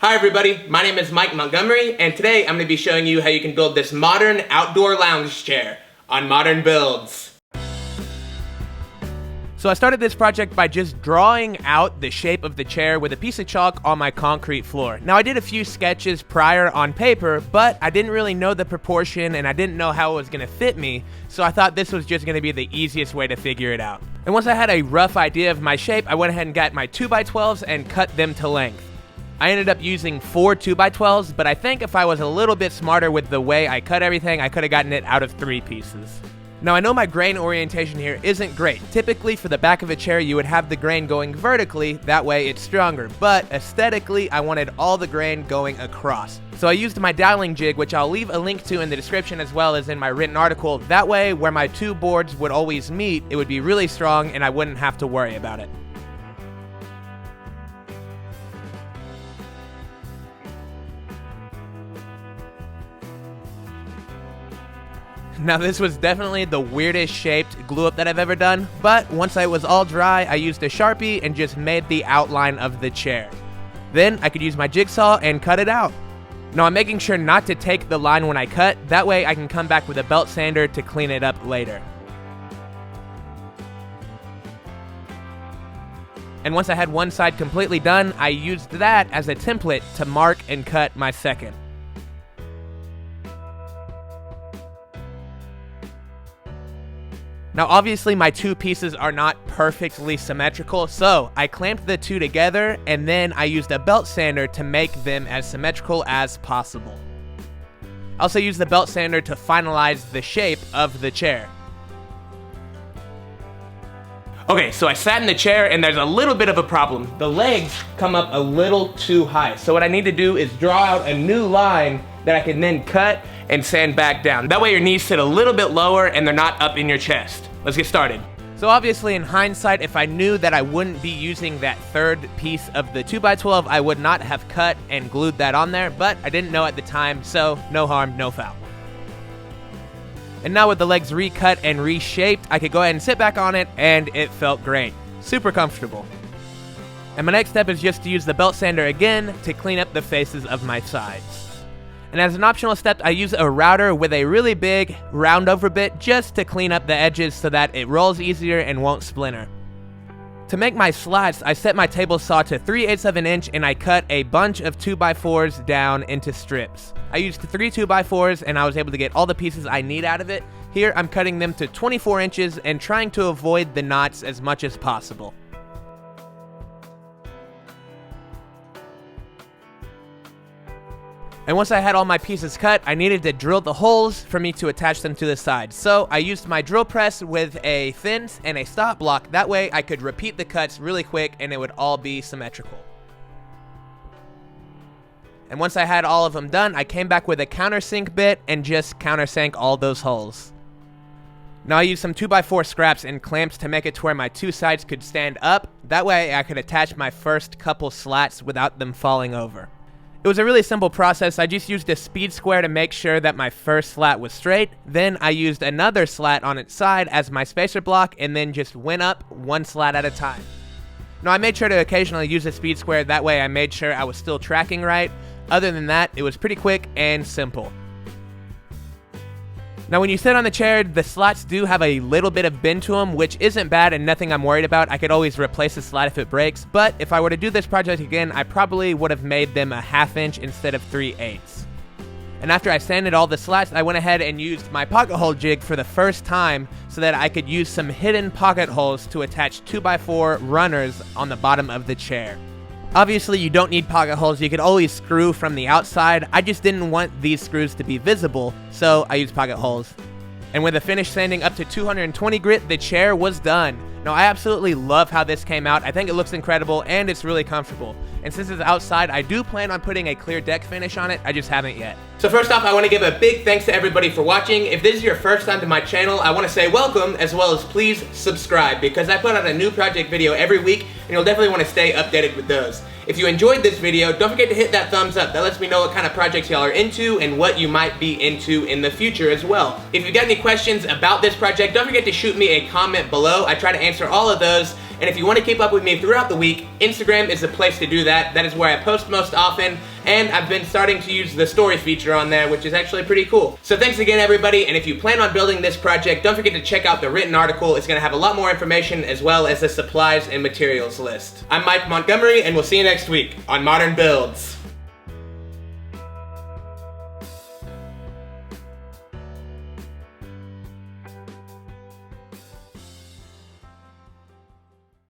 Hi everybody, my name is Mike Montgomery, and today I'm going to be showing you how you can build this modern outdoor lounge chair on Modern Builds. So I started this project by just drawing out the shape of the chair with a piece of chalk on my concrete floor. Now I did a few sketches prior on paper, but I didn't really know the proportion and I didn't know how it was going to fit me, so I thought this was just going to be the easiest way to figure it out. And once I had a rough idea of my shape, I went ahead and got my 2x12s and cut them to length. I ended up using 4 2x12s, but I think if I was a little bit smarter with the way I cut everything, I could have gotten it out of 3 pieces. Now I know my grain orientation here isn't great. Typically for the back of a chair you would have the grain going vertically, that way it's stronger, but aesthetically I wanted all the grain going across. So I used my doweling jig, which I'll leave a link to in the description as well as in my written article. That way where my 2 boards would always meet, it would be really strong and I wouldn't have to worry about it. Now this was definitely the weirdest shaped glue up that I've ever done, but once I was all dry, I used a Sharpie and just made the outline of the chair. Then I could use my jigsaw and cut it out. Now I'm making sure not to take the line when I cut, that way I can come back with a belt sander to clean it up later. And once I had one side completely done, I used that as a template to mark and cut my second. Now obviously my 2 pieces are not perfectly symmetrical, so I clamped the 2 together and then I used a belt sander to make them as symmetrical as possible. I also used the belt sander to finalize the shape of the chair. Okay, so I sat in the chair and there's a little bit of a problem. The legs come up a little too high. So what I need to do is draw out a new line that I can then cut and sand back down. That way your knees sit a little bit lower and they're not up in your chest. Let's get started. So obviously in hindsight, if I knew that I wouldn't be using that third piece of the 2x12, I would not have cut and glued that on there, but I didn't know at the time, so no harm, no foul. And now with the legs recut and reshaped, I could go ahead and sit back on it and it felt great. Super comfortable. And my next step is just to use the belt sander again to clean up the faces of my sides. And as an optional step, I use a router with a really big round over bit just to clean up the edges so that it rolls easier and won't splinter. To make my slats, I set my table saw to 3/8 of an inch and I cut a bunch of 2x4s down into strips. I used 3 2x4s and I was able to get all the pieces I need out of it. Here I'm cutting them to 24 inches and trying to avoid the knots as much as possible. And once I had all my pieces cut, I needed to drill the holes for me to attach them to the sides. So I used my drill press with a fence and a stop block. That way I could repeat the cuts really quick and it would all be symmetrical. And once I had all of them done, I came back with a countersink bit and just countersank all those holes. Now I used some 2x4 scraps and clamps to make it to where my 2 sides could stand up. That way I could attach my first couple slats without them falling over. It was a really simple process. I just used a speed square to make sure that my first slat was straight. Then I used another slat on its side as my spacer block and then just went up 1 slat at a time. Now I made sure to occasionally use a speed square, that way I made sure I was still tracking right. Other than that, it was pretty quick and simple. Now when you sit on the chair, the slats do have a little bit of bend to them, which isn't bad and nothing I'm worried about. I could always replace the slat if it breaks, but if I were to do this project again, I probably would have made them a 1/2 inch instead of 3/8. And after I sanded all the slats, I went ahead and used my pocket hole jig for the first time so that I could use some hidden pocket holes to attach 2x4 runners on the bottom of the chair. Obviously you don't need pocket holes, you could always screw from the outside. I just didn't want these screws to be visible, so I used pocket holes. And with the finish sanding up to 220 grit, the chair was done. Now I absolutely love how this came out. I think it looks incredible and it's really comfortable. And since it's outside, I do plan on putting a clear deck finish on it, I just haven't yet. So first off, I want to give a big thanks to everybody for watching. If this is your first time to my channel, I want to say welcome, as well as please subscribe, because I put out a new project video every week and you'll definitely want to stay updated with those. If you enjoyed this video, don't forget to hit that thumbs up. That lets me know what kind of projects y'all are into and what you might be into in the future as well. If you've got any questions about this project, don't forget to shoot me a comment below. I try to answer all of those. And if you want to keep up with me throughout the week, Instagram is the place to do that. That is where I post most often, and I've been starting to use the stories feature on there, which is actually pretty cool. So thanks again, everybody, and if you plan on building this project, don't forget to check out the written article. It's going to have a lot more information as well as the supplies and materials list. I'm Mike Montgomery, and we'll see you next week on Modern Builds.